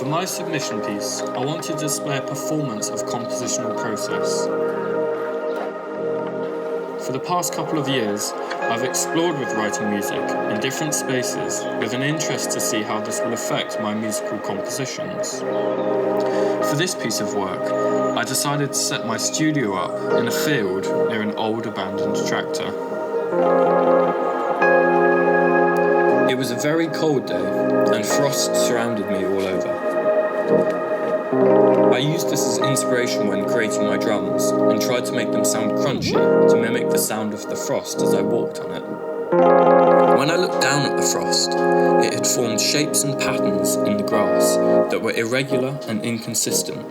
For my submission piece, I wanted to display a performance of compositional process. For the past couple of years, I've explored with writing music in different spaces with an interest to see how this will affect my musical compositions. For this piece of work, I decided to set my studio up in a field near an old abandoned tractor. It was a very cold day, and frost surrounded me all over. I used this as inspiration when creating my drums, and tried to make them sound crunchy to mimic the sound of the frost as I walked on it. When I looked down at the frost, it had formed shapes and patterns in the grass that were irregular and inconsistent.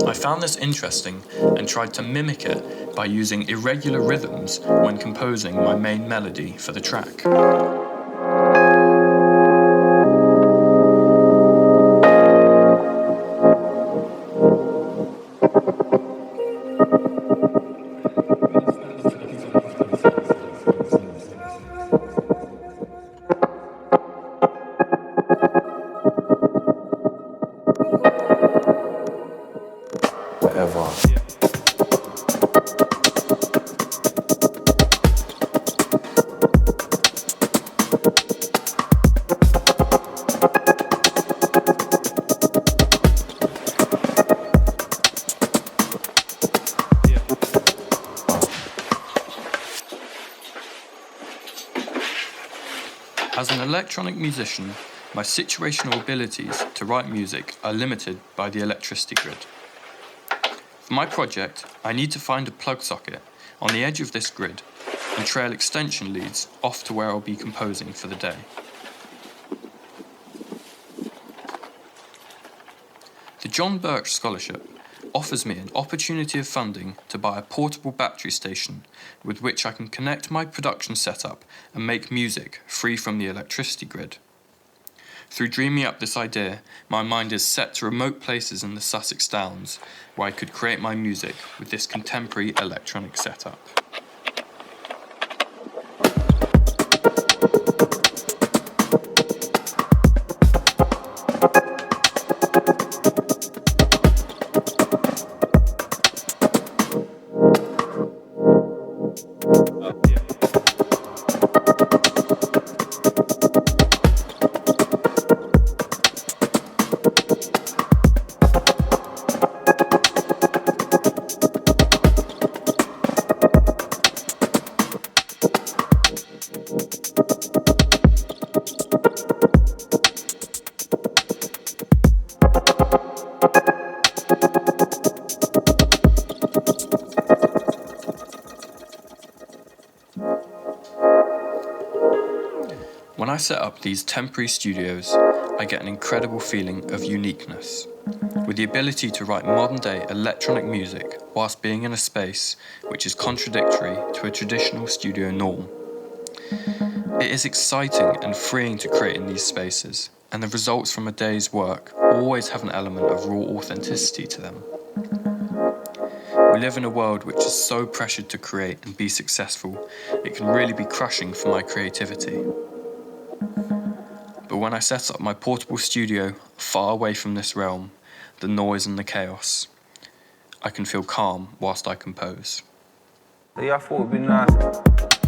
I found this interesting and tried to mimic it by using irregular rhythms when composing my main melody for the track. Whatever. As an electronic musician, my situational abilities to write music are limited by the electricity grid. For my project, I need to find a plug socket on the edge of this grid and trail extension leads off to where I'll be composing for the day. The John Birch Scholarship offers me an opportunity of funding to buy a portable battery station with which I can connect my production setup and make music free from the electricity grid. Through dreaming up this idea, my mind is set to remote places in the Sussex Downs where I could create my music with this contemporary electronic setup. When I set up these temporary studios, I get an incredible feeling of uniqueness, with the ability to write modern-day electronic music whilst being in a space which is contradictory to a traditional studio norm. It is exciting and freeing to create in these spaces, and the results from a day's work always have an element of raw authenticity to them. We live in a world which is so pressured to create and be successful, it can really be crushing for my creativity. But when I set up my portable studio far away from this realm, the noise and the chaos, I can feel calm whilst I compose. Yeah, I thought it'd be nice.